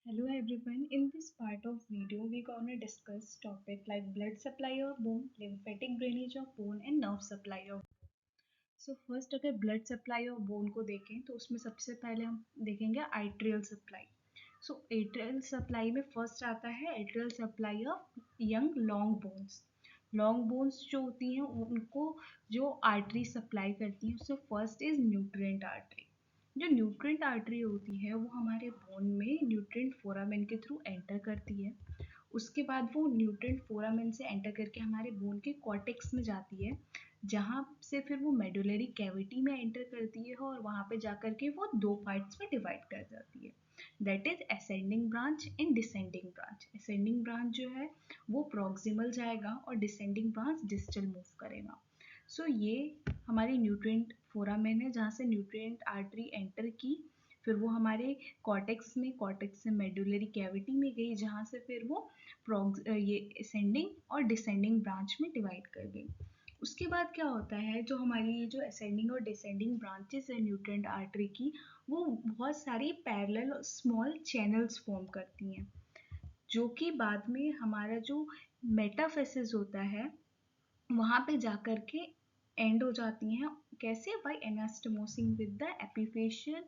Hello everyone. In this part of video, we're gonna discuss topic like blood supply of bone, lymphatic drainage of bone and nerve supply of. So first अगर blood supply of bone को देखें तो उसमें सबसे पहले हम देखेंगे arterial supply. So arterial supply में first आता है arterial supply of young long bones. Long bones जो होती हैं उनको जो आर्टरी सप्लाई करती है उससे फर्स्ट इज न्यूट्रिएंट आर्टरी. जो न्यूट्रिएंट आर्टरी होती है वो हमारे बोन में न्यूट्रिएंट फोरामेन के थ्रू एंटर करती है. उसके बाद वो न्यूट्रिएंट फोरामेन से एंटर करके हमारे बोन के कॉर्टेक्स में जाती है, जहाँ से फिर वो मेडुलरी कैविटी में एंटर करती है और वहाँ पे जाकर के वो दो पार्ट्स में डिवाइड कर जाती है. That is ascending branch and descending branch. Ascending branch जो है वो प्रॉक्सिमल जाएगा और डिसेंडिंग ब्रांच डिस्टल मूव करेगा. सो ये हमारी न्यूट्रिएंट फोरामेन है जहाँ से न्यूट्रिएंट आर्टरी एंटर की, फिर वो हमारे कॉर्टेक्स से मेडुलरी कैविटी में गई जहाँ से फिर वो ये असेंडिंग और डिसेंडिंग ब्रांच में डिवाइड कर गई. उसके बाद क्या होता है, जो हमारी ये जो असेंडिंग और डिसेंडिंग ब्रांचेस है न्यूट्रिएंट आर्टरी की, वो बहुत सारी पैरेलल स्मॉल चैनल्स फॉर्म करती हैं, जो कि बाद में हमारा जो मेटाफेसिस होता है वहाँ पे जाकर के एंड हो जाती हैं. कैसे? बाय एनास्टोमोसिंग विद द एपिफेशियल,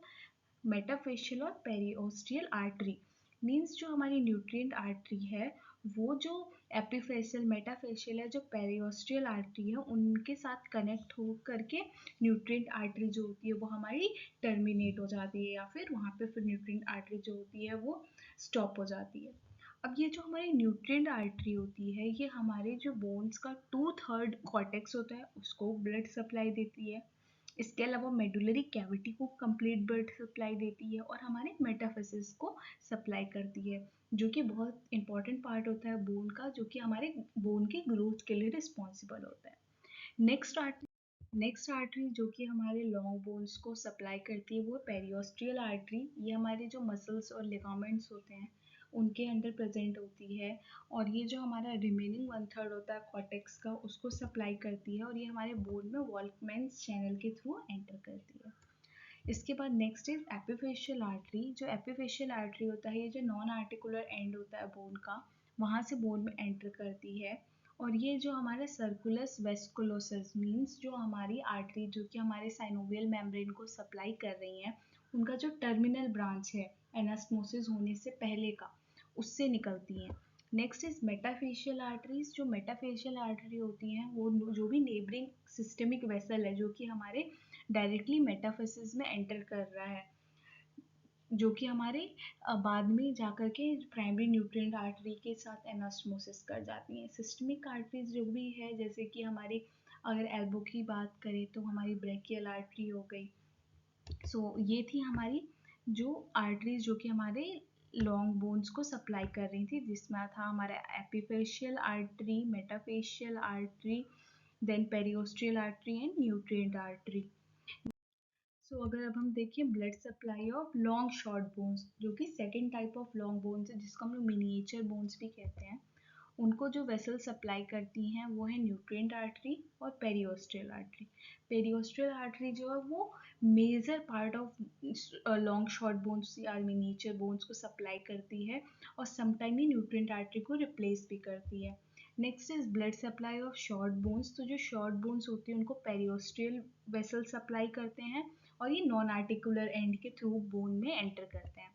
मेटाफेशियल और पेरिओस्टियल आर्टरी. मीन्स जो हमारी न्यूट्रिएंट आर्टरी है वो जो एपिफेशियल, मेटाफेशियल या जो पेरिओस्टियल आर्टरी है उनके साथ कनेक्ट हो करके न्यूट्रिएंट आर्टरी जो होती है वो हमारी टर्मिनेट हो जाती है, या फिर वहाँ पे फिर न्यूट्रिएंट आर्टरी जो होती है वो स्टॉप हो जाती है. अब ये जो हमारी न्यूट्रिएंट आर्टरी होती है ये हमारे जो बोन्स का 2/3 कॉर्टेक्स होता है उसको ब्लड सप्लाई देती है. इसके अलावा मेडुलरी कैविटी को कंप्लीट ब्लड सप्लाई देती है और हमारे मेटाफिसिस को सप्लाई करती है, जो कि बहुत इंपॉर्टेंट पार्ट होता है बोन का, जो कि हमारे बोन के ग्रोथ के लिए रिस्पॉन्सिबल होता है. नेक्स्ट आर्टरी जो कि हमारे लॉन्ग बोन्स को सप्लाई करती है वो पेरियोस्टियल आर्टरी. ये हमारे जो मसल्स और लिगामेंट्स होते हैं उनके अंडर प्रेजेंट होती है, और ये जो हमारा रिमेनिंग 1/3 होता है कॉर्टेक्स का उसको सप्लाई करती है, और ये हमारे बोन में वॉल्कमैन्स चैनल के थ्रू एंटर करती है. इसके बाद नेक्स्ट इज एपिफेशियल आर्टरी. जो एपिफेशियल आर्टरी होता है ये जो नॉन आर्टिकुलर एंड होता है बोन का, वहाँ से बोन में एंटर करती है, और ये जो हमारे सर्कुलस वेस्कुलोसस मीन्स जो हमारी आर्टरी जो कि हमारे साइनोवियल मेम्ब्रेन को सप्लाई कर रही हैं उनका जो टर्मिनल ब्रांच है एनास्मोसिस होने से पहले का, उससे निकलती हैं. Next is metaphyseal arteries. जो मेटाफेशियल आर्टरी होती हैं वो जो भी नेबरिंग सिस्टमिक वेसल है जो कि हमारे डायरेक्टली मेटाफिसिस में एंटर कर रहा है, जो कि हमारे बाद में जाकर के प्राइमरी न्यूट्रिएंट आर्टरी के साथ एनास्मोसिस कर जाती हैं. सिस्टमिक आर्टरीज जो भी है, जैसे कि हमारी अगर एल्बो की बात करें तो हमारी ब्रेकियल आर्टरी हो गई. सो ये थी हमारी जो आर्टरीज जो कि हमारे लॉन्ग बोन्स को सप्लाई कर रही थी, जिसमें था हमारा epiphyseal artery, metaphyseal artery, then periosteal artery and nutrient artery. अगर अब हम देखें blood supply of long short bones, जो कि second type of long bones है जिसको हम लोग मिनिएचर बोन्स भी कहते हैं, उनको जो वेसल सप्लाई करती हैं वो है न्यूट्रिएंट आर्टरी और पेरियोस्टियल आर्टरी. पेरियोस्टियल आर्टरी जो है वो major part of long short bones या मिनिएचर बोन्स को सप्लाई करती है, और समटाइम ही न्यूट्रिएंट आर्टरी को रिप्लेस भी करती है. Next is blood supply of short bones. तो जो शॉर्ट बोन्स होती है उनको पेरियोस्टियल वेसल सप्लाई करते हैं, और ये नॉन आर्टिकुलर एंड के थ्रू बोन में एंटर करते हैं.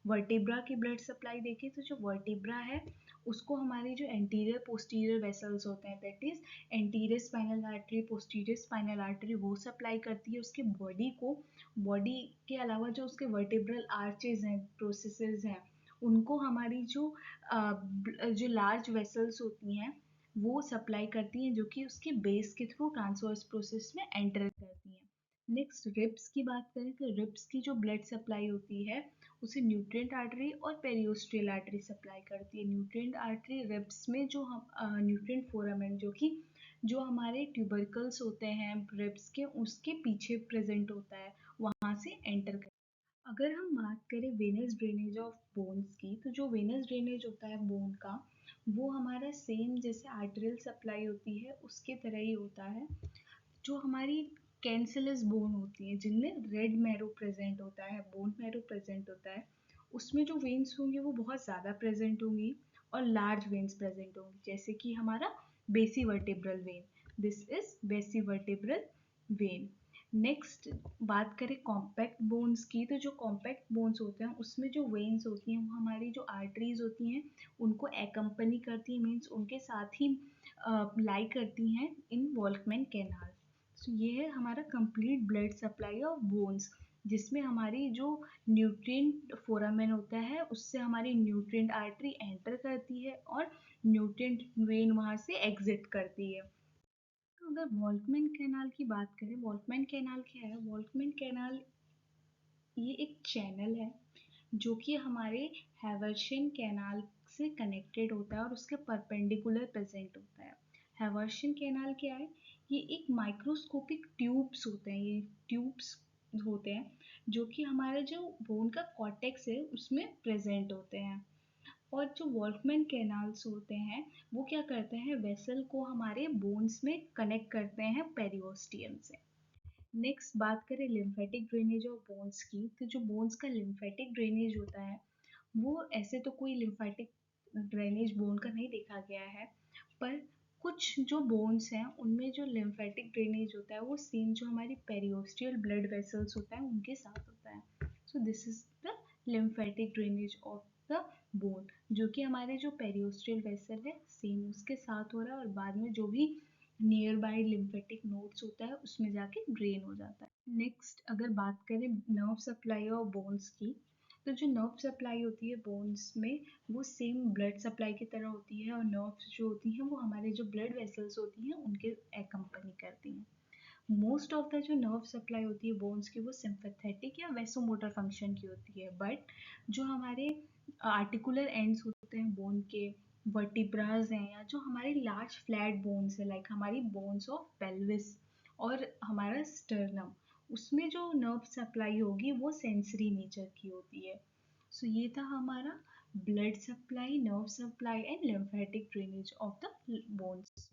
वर्टिब्रा की ब्लड सप्लाई देखें तो जो वर्टिब्रा है उसको हमारे जो एंटीरियर पोस्टीरियर वेसल्स होते हैं, that is anterior spinal artery, posterior spinal artery, वो सप्लाई करती है उसके बॉडी को. बॉडी के अलावा जो उसके वर्टिब्रल आर्चेज हैं, प्रोसेसेस हैं, उनको हमारी जो लार्ज वेसल्स होती हैं वो सप्लाई करती हैं, जो कि उसके बेस के थ्रू ट्रांसवर्स प्रोसेस में एंटर करती हैं. नेक्स्ट रिब्स की बात करें तो रिब्स की जो ब्लड सप्लाई होती है उसे न्यूट्रिएंट आर्टरी और पेरियोस्टियल आर्टरी सप्लाई करती है. न्यूट्रिएंट आर्टरी रिब्स में जो हम न्यूट्रिएंट फोरामेन जो कि जो हमारे ट्यूबरकल्स होते हैं रिब्स के उसके पीछे प्रेजेंट होता है, वहाँ से एंटर कर. अगर हम बात करें वेनस ड्रेनेज ऑफ बोन्स की, तो जो वेनस ड्रेनेज होता है बोन का वो हमारा सेम जैसे आर्टेरियल सप्लाई होती है उसके तरह ही होता है. जो हमारी कैंसलस बोन होती है जिनमें रेड मैरो प्रेजेंट होता है, बोन मैरो प्रेजेंट होता है, उसमें जो वेन्स होंगे वो बहुत ज़्यादा प्रेजेंट होंगी और लार्ज वेन्स प्रेजेंट होंगी, जैसे कि हमारा basivertebral vein, this is basivertebral vein. Next बात करें कॉम्पैक्ट बोन्स की, तो जो कॉम्पैक्ट बोन्स होते हैं उसमें जो वेन्स होती हैं वो हमारी जो आर्टरीज होती हैं उनको एकम्पनी करती हैं, मीन्स उनके साथ ही लाई करती हैं इन वॉल्कमैन कैनाल। सो ये है हमारा complete blood supply of bones, जिसमें हमारी जो न्यूट्रिएंट फोरामेन होता है उससे हमारी न्यूट्रिएंट आर्टरी एंटर करती है और न्यूट्रिएंट वेन वहाँ से एग्जिट करती है। तो अगर वॉल्कमैन कैनाल की बात करें, वॉल्कमैन कैनाल क्या है? वॉल्कमैन कैनाल ये एक चैनल है जो कि हमारे हैवर्शियन कैनाल से कनेक्टेड होता है और उसके परपेंडिकुलर प्रेजेंट होता है। हैवर्शियन कैनाल क्या है? ये एक माइक्रोस्कोपिक ट्यूब्स होते हैं, ये ट्यूब्स होते हैं जो कि हमारा जो बोन का कॉर्टेक्स है उसमें प्रेजेंट होते हैं। और जो वॉल्कमैन कैनाल्स होते हैं वो क्या करते हैं, वेसल को हमारे बोन्स में कनेक्ट करते हैं पेरियोस्टियम से। नेक्स्ट बात करें लिम्फेटिक ड्रेनेज ऑफ बोन्स की, तो जो बोन्स का लिम्फेटिक ड्रेनेज होता है वो ऐसे तो कोई लिम्फेटिक ड्रेनेज बोन का नहीं देखा गया है, पर कुछ जो बोन्स हैं उनमें जो लिम्फेटिक ड्रेनेज होता है वो सेम जो हमारी पेरियोस्टियल ब्लड वेसल्स होता है उनके साथ होता है। So this is the lymphatic drainage of the bone, जो कि हमारे जो पेरियोस्टियल वेसल है सेम उसके साथ हो रहा है और बाद में जो भी नियर बाय लिम्फेटिक नोड्स होता है उसमें जाके ड्रेन हो जाता है। नेक्स्ट अगर बात करें नर्व सप्लाई और बोन्स की, तो जो नर्व सप्लाई होती है बोन्स में वो सेम ब्लड सप्लाई की तरह होती है और नर्व्स जो होती हैं वो हमारे जो ब्लड वेसल्स होती हैं उनके एकम्पनी करती हैं। मोस्ट ऑफ द जो नर्व सप्लाई होती है बोन्स की वो सिंपैथेटिक या वैसोमोटर फंक्शन की होती है, बट जो हमारे आर्टिकुलर एंड्स होते हैं बोन के, वर्टिब्रास हैं या जो हमारे लार्ज फ्लैट बोन्स है लाइक हमारी बोन्स ऑफ पेल्विस और हमारा स्टर्नम, उसमें जो नर्व सप्लाई होगी वो सेंसरी नेचर की होती है। सो ये था हमारा blood supply, nerve supply and lymphatic drainage of the bones.